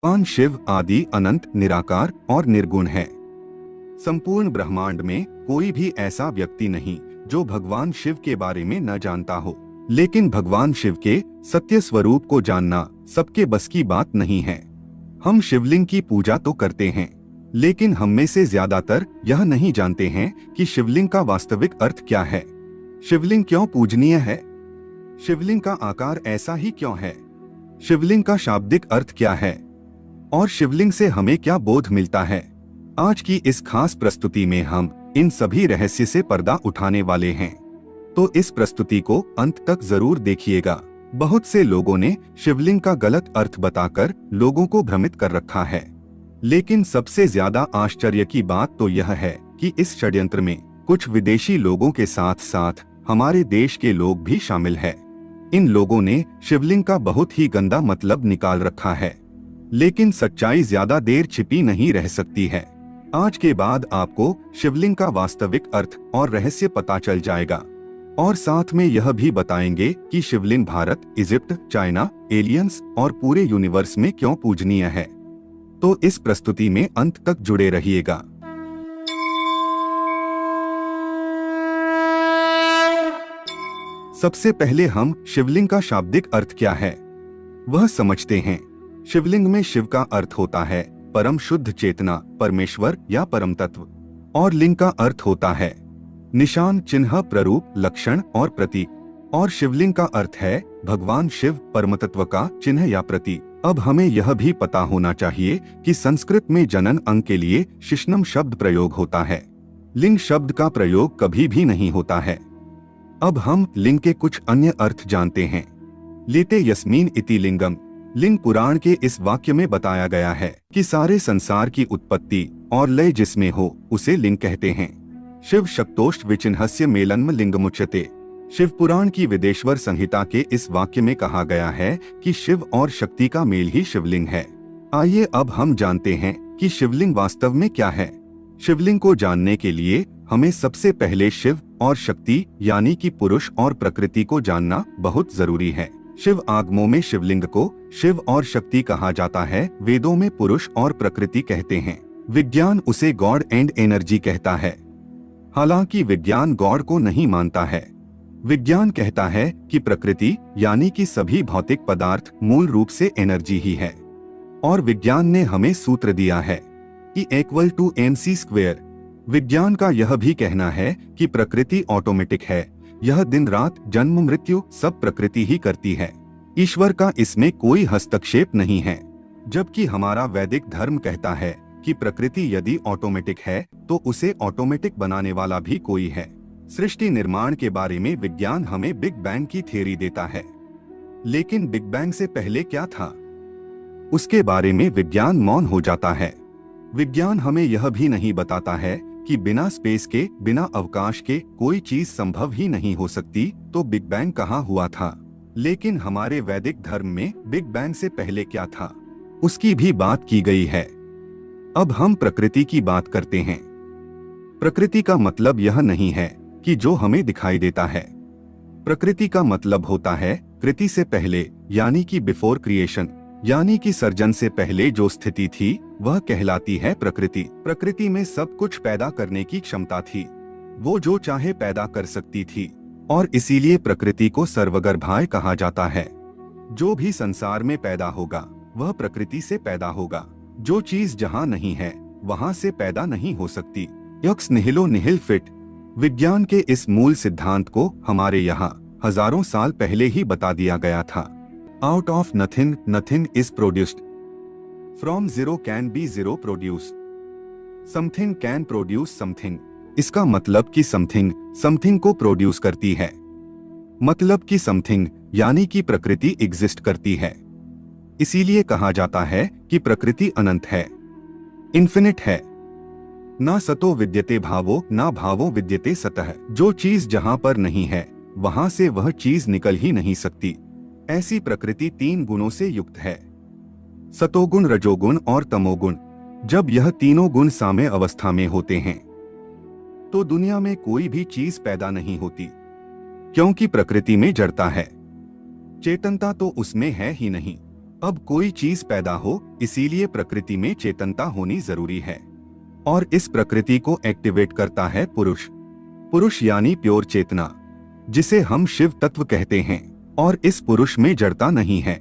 भगवान शिव आदि अनंत निराकार और निर्गुण है। संपूर्ण ब्रह्मांड में कोई भी ऐसा व्यक्ति नहीं जो भगवान शिव के बारे में न जानता हो। लेकिन भगवान शिव के सत्य स्वरूप को जानना सबके बस की बात नहीं है। हम शिवलिंग की पूजा तो करते हैं, लेकिन हम में से ज्यादातर यह नहीं जानते हैं कि शिवलिंग का वास्तविक अर्थ क्या है। शिवलिंग क्यों पूजनीय है? शिवलिंग का आकार ऐसा ही क्यों है? शिवलिंग का शाब्दिक अर्थ क्या है और शिवलिंग से हमें क्या बोध मिलता है? आज की इस खास प्रस्तुति में हम इन सभी रहस्य से पर्दा उठाने वाले हैं, तो इस प्रस्तुति को अंत तक जरूर देखिएगा। बहुत से लोगों ने शिवलिंग का गलत अर्थ बताकर लोगों को भ्रमित कर रखा है, लेकिन सबसे ज्यादा आश्चर्य की बात तो यह है कि इस षड्यंत्र में कुछ विदेशी लोगों के साथ साथ हमारे देश के लोग भी शामिल हैं। इन लोगों ने शिवलिंग का बहुत ही गंदा मतलब निकाल रखा है, लेकिन सच्चाई ज्यादा देर छिपी नहीं रह सकती है। आज के बाद आपको शिवलिंग का वास्तविक अर्थ और रहस्य पता चल जाएगा, और साथ में यह भी बताएंगे कि शिवलिंग भारत, इजिप्ट, चाइना, एलियंस और पूरे यूनिवर्स में क्यों पूजनीय है। तो इस प्रस्तुति में अंत तक जुड़े रहिएगा। सबसे पहले हम शिवलिंग का शाब्दिक अर्थ क्या है वह समझते हैं। शिवलिंग में शिव का अर्थ होता है परम शुद्ध चेतना, परमेश्वर या परम तत्व, और लिंग का अर्थ होता है निशान, चिन्ह, प्ररूप, लक्षण और प्रतीक। और शिवलिंग का अर्थ है भगवान शिव, परमतत्व का चिन्ह या प्रतीक। अब हमें यह भी पता होना चाहिए कि संस्कृत में जनन अंग के लिए शिश्नम शब्द प्रयोग होता है। लिंग शब्द का प्रयोग कभी भी नहीं होता है। अब हम लिंग के कुछ अन्य अर्थ जानते हैं। लेते यस्मीन इति लिंगम। लिंग पुराण के इस वाक्य में बताया गया है कि सारे संसार की उत्पत्ति और लय जिसमें हो उसे लिंग कहते हैं। शिव शक्तोष्ट विचिन्हस्य मेलन्म लिंगमुच्यते। शिव पुराण की वेदेश्वर संहिता के इस वाक्य में कहा गया है कि शिव और शक्ति का मेल ही शिवलिंग है। आइए अब हम जानते हैं कि शिवलिंग वास्तव में क्या है। शिवलिंग को जानने के लिए हमें सबसे पहले शिव और शक्ति यानी कि पुरुष और प्रकृति को जानना बहुत जरूरी है। शिव आगमों में शिवलिंग को शिव और शक्ति कहा जाता है। वेदों में पुरुष और प्रकृति कहते हैं। विज्ञान उसे गॉड एंड एनर्जी कहता है। हालांकि विज्ञान गॉड को नहीं मानता है। विज्ञान कहता है कि प्रकृति यानी कि सभी भौतिक पदार्थ मूल रूप से एनर्जी ही है। और विज्ञान ने हमें सूत्र दिया है E=mc²। विज्ञान का यह भी कहना है कि प्रकृति ऑटोमेटिक है। यह दिन रात, जन्म मृत्यु सब प्रकृति ही करती है। ईश्वर का इसमें कोई हस्तक्षेप नहीं है। जबकि हमारा वैदिक धर्म कहता है कि प्रकृति यदि ऑटोमेटिक है तो उसे ऑटोमेटिक बनाने वाला भी कोई है। सृष्टि निर्माण के बारे में विज्ञान हमें बिग बैंग की थ्योरी देता है, लेकिन बिग बैंग से पहले क्या था उसके बारे में विज्ञान मौन हो जाता है। विज्ञान हमें यह भी नहीं बताता है कि बिना स्पेस के, बिना अवकाश के कोई चीज संभव ही नहीं हो सकती, तो बिग बैंग कहाँ हुआ था। लेकिन हमारे वैदिक धर्म में बिग बैंग से पहले क्या था उसकी भी बात की गई है। अब हम प्रकृति की बात करते हैं। प्रकृति का मतलब यह नहीं है कि जो हमें दिखाई देता है। प्रकृति का मतलब होता है कृति से पहले यानी कि बिफोर क्रिएशन, यानी कि सर्जन से पहले जो स्थिति थी वह कहलाती है प्रकृति। प्रकृति में सब कुछ पैदा करने की क्षमता थी। वो जो चाहे पैदा कर सकती थी, और इसीलिए प्रकृति को सर्वगर्भाय कहा जाता है। जो भी संसार में पैदा होगा वह प्रकृति से पैदा होगा। जो चीज जहाँ नहीं है वहाँ से पैदा नहीं हो सकती। X निहिलो निहिल fit. विज्ञान के इस मूल सिद्धांत को हमारे यहाँ हजारों साल पहले ही बता दिया गया था। Out of nothing nothing is produced. From zero can be zero produced. Something can produce something. इसका मतलब कि समथिंग समथिंग को प्रोड्यूस करती है। मतलब कि समथिंग यानी कि प्रकृति एग्जिस्ट करती है। इसीलिए कहा जाता है कि प्रकृति अनंत है, इन्फिनिट है। ना सतो विद्यते भावो, ना भावो विद्यते सतः। जो चीज जहां पर नहीं है वहां से वह चीज निकल ही नहीं सकती। ऐसी प्रकृति 3 गुणों से युक्त है, सतोगुण, रजोगुण और तमोगुण। जब यह तीनों गुण साम्य अवस्था में होते हैं तो दुनिया में कोई भी चीज पैदा नहीं होती, क्योंकि प्रकृति में जड़ता है, चेतनता तो उसमें है ही नहीं। अब कोई चीज पैदा हो, इसीलिए प्रकृति में चेतनता होनी जरूरी है, और इस प्रकृति को एक्टिवेट करता है पुरुष। पुरुष यानी प्योर चेतना, जिसे हम शिव तत्व कहते हैं। और इस पुरुष में जड़ता नहीं है,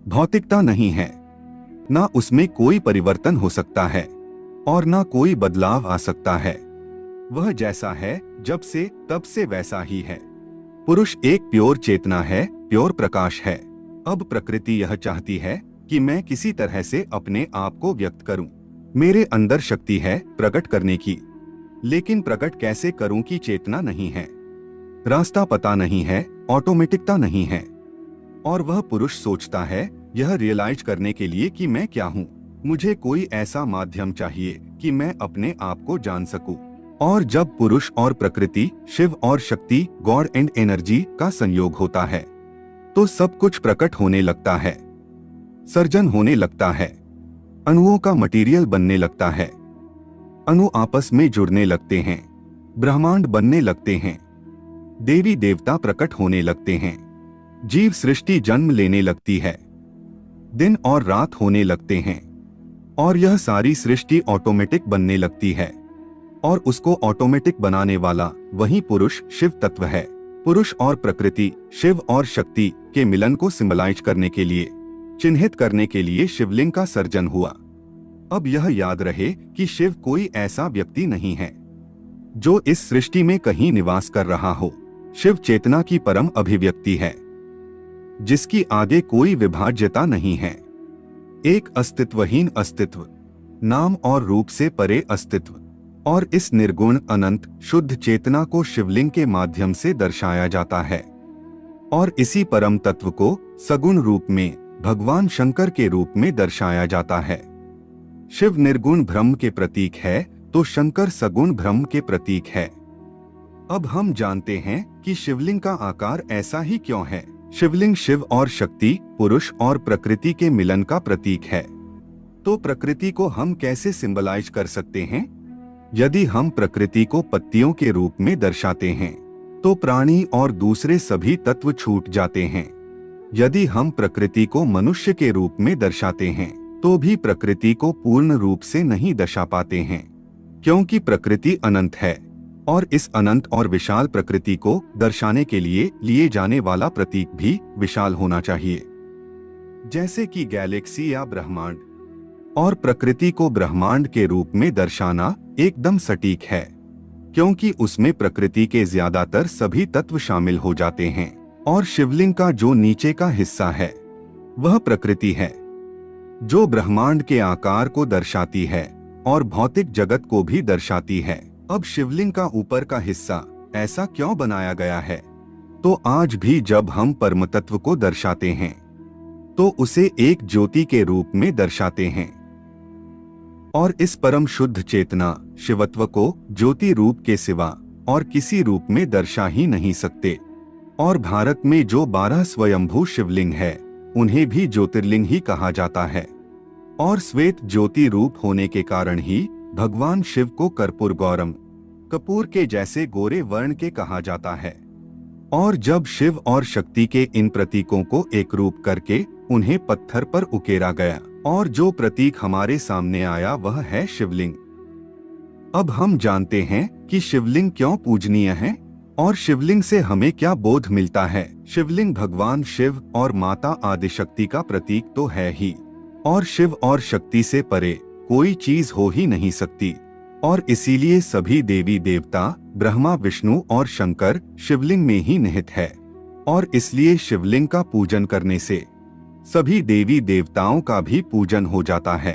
भौतिकता नहीं है, ना उसमें कोई परिवर्तन हो सकता है और ना कोई बदलाव आ सकता है। वह जैसा है जब से तब से वैसा ही है। पुरुष एक प्योर चेतना है, प्योर प्रकाश है। अब प्रकृति यह चाहती है कि मैं किसी तरह से अपने आप को व्यक्त करूं। मेरे अंदर शक्ति है प्रकट करने की, लेकिन प्रकट कैसे करूं की चेतना नहीं है, रास्ता पता नहीं है, ऑटोमेटिकता नहीं है। और वह पुरुष सोचता है यह रियलाइज करने के लिए कि मैं क्या हूँ, मुझे कोई ऐसा माध्यम चाहिए कि मैं अपने आप को जान सकूं। और जब पुरुष और प्रकृति, शिव और शक्ति, गॉड एंड एनर्जी का संयोग होता है तो सब कुछ प्रकट होने लगता है, सर्जन होने लगता है, अणुओं का मटेरियल बनने लगता है, अणु आपस में जुड़ने लगते हैं, ब्रह्मांड बनने लगते हैं, देवी देवता प्रकट होने लगते हैं, जीव सृष्टि जन्म लेने लगती है, दिन और रात होने लगते हैं, और यह सारी सृष्टि ऑटोमेटिक बनने लगती है। और उसको ऑटोमेटिक बनाने वाला वही पुरुष शिव तत्व है। पुरुष और प्रकृति, शिव और शक्ति के मिलन को सिंबलाइज करने के लिए, चिन्हित करने के लिए शिवलिंग का सर्जन हुआ। अब यह याद रहे कि शिव कोई ऐसा व्यक्ति नहीं है जो इस सृष्टि में कहीं निवास कर रहा हो। शिव चेतना की परम अभिव्यक्ति है, जिसकी आगे कोई विभाज्यता नहीं है। एक अस्तित्वहीन अस्तित्व, नाम और रूप से परे अस्तित्व। और इस निर्गुण अनंत शुद्ध चेतना को शिवलिंग के माध्यम से दर्शाया जाता है। और इसी परम तत्व को सगुण रूप में भगवान शंकर के रूप में दर्शाया जाता है। शिव निर्गुण ब्रह्म के प्रतीक है तो शंकर सगुण ब्रह्म के प्रतीक है। अब हम जानते हैं कि शिवलिंग का आकार ऐसा ही क्यों है। शिवलिंग शिव और शक्ति, पुरुष और प्रकृति के मिलन का प्रतीक है। तो प्रकृति को हम कैसे सिंबलाइज कर सकते हैं? यदि हम प्रकृति को पत्तियों के रूप में दर्शाते हैं तो प्राणी और दूसरे सभी तत्व छूट जाते हैं। यदि हम प्रकृति को मनुष्य के रूप में दर्शाते हैं तो भी प्रकृति को पूर्ण रूप से नहीं दर्शा पाते हैं, क्योंकि प्रकृति अनंत है और इस अनंत और विशाल प्रकृति को दर्शाने के लिए जाने वाला प्रतीक भी विशाल होना चाहिए, जैसे कि गैलेक्सी या ब्रह्मांड। और प्रकृति को ब्रह्मांड के रूप में दर्शाना एकदम सटीक है, क्योंकि उसमें प्रकृति के ज्यादातर सभी तत्व शामिल हो जाते हैं। और शिवलिंग का जो नीचे का हिस्सा है वह प्रकृति है, जो ब्रह्मांड के आकार को दर्शाती है और भौतिक जगत को भी दर्शाती है। अब शिवलिंग का ऊपर का हिस्सा ऐसा क्यों बनाया गया है? तो आज भी जब हम परम तत्व को दर्शाते हैं तो उसे एक ज्योति के रूप में दर्शाते हैं, और इस परम शुद्ध चेतना शिवत्व को ज्योति रूप के सिवा और किसी रूप में दर्शा ही नहीं सकते। और भारत में जो 12 स्वयंभू शिवलिंग है उन्हें भी ज्योतिर्लिंग ही कहा जाता है। और श्वेत ज्योति रूप होने के कारण ही भगवान शिव को कर्पूर गौरम, कपूर के जैसे गोरे वर्ण के कहा जाता है। और जब शिव और शक्ति के इन प्रतीकों को एक रूप करके उन्हें पत्थर पर उकेरा गया और जो प्रतीक हमारे सामने आया वह है शिवलिंग। अब हम जानते हैं कि शिवलिंग क्यों पूजनीय है और शिवलिंग से हमें क्या बोध मिलता है। शिवलिंग भगवान शिव और माता आदिशक्ति का प्रतीक तो है ही, और शिव और शक्ति से परे कोई चीज हो ही नहीं सकती। और इसीलिए सभी देवी देवता ब्रह्मा, विष्णु और शंकर शिवलिंग में ही निहित है। और इसलिए शिवलिंग का पूजन करने से सभी देवी देवताओं का भी पूजन हो जाता है।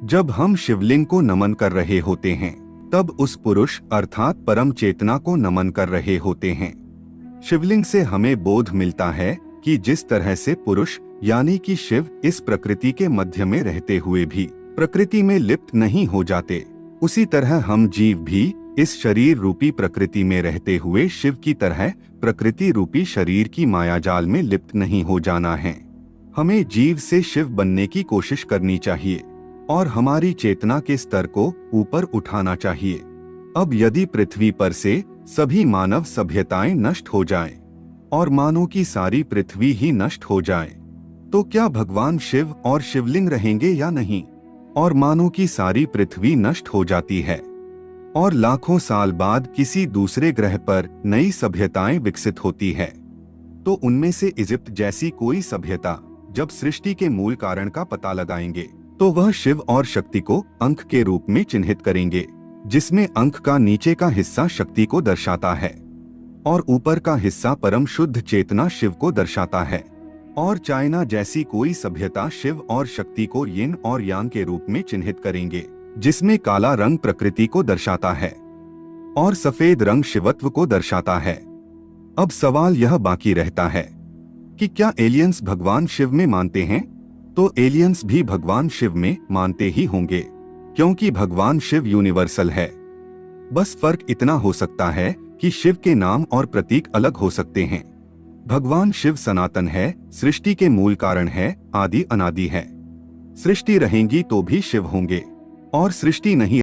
जब हम शिवलिंग को नमन कर रहे होते हैं तब उस पुरुष अर्थात परम चेतना को नमन कर रहे होते हैं। शिवलिंग से हमें बोध मिलता है कि जिस तरह से पुरुष यानी कि शिव इस प्रकृति के मध्य में रहते हुए भी प्रकृति में लिप्त नहीं हो जाते, उसी तरह हम जीव भी इस शरीर रूपी प्रकृति में रहते हुए शिव की तरह प्रकृति रूपी शरीर की मायाजाल में लिप्त नहीं हो जाना है। हमें जीव से शिव बनने की कोशिश करनी चाहिए और हमारी चेतना के स्तर को ऊपर उठाना चाहिए। अब यदि पृथ्वी पर से सभी मानव सभ्यताएं नष्ट हो जाएं और मानव की सारी पृथ्वी ही नष्ट हो जाए तो क्या भगवान शिव और शिवलिंग रहेंगे या नहीं? और मानो कि सारी पृथ्वी नष्ट हो जाती है और लाखों साल बाद किसी दूसरे ग्रह पर नई सभ्यताएं विकसित होती है, तो उनमें से इजिप्ट जैसी कोई सभ्यता जब सृष्टि के मूल कारण का पता लगाएंगे तो वह शिव और शक्ति को अंक के रूप में चिन्हित करेंगे, जिसमें अंक का नीचे का हिस्सा शक्ति को दर्शाता है और ऊपर का हिस्सा परम शुद्ध चेतना शिव को दर्शाता है। और चाइना जैसी कोई सभ्यता शिव और शक्ति को यिन और यांग के रूप में चिन्हित करेंगे, जिसमें काला रंग प्रकृति को दर्शाता है और सफेद रंग शिवत्व को दर्शाता है। अब सवाल यह बाकी रहता है कि क्या एलियंस भगवान शिव में मानते हैं? तो एलियंस भी भगवान शिव में मानते ही होंगे, क्योंकि भगवान शिव यूनिवर्सल है। बस फर्क इतना हो सकता है कि शिव के नाम और प्रतीक अलग हो सकते हैं। भगवान शिव सनातन है, सृष्टि के मूल कारण है, आदि अनादि है। सृष्टि रहेंगी तो भी शिव होंगे और सृष्टि नहीं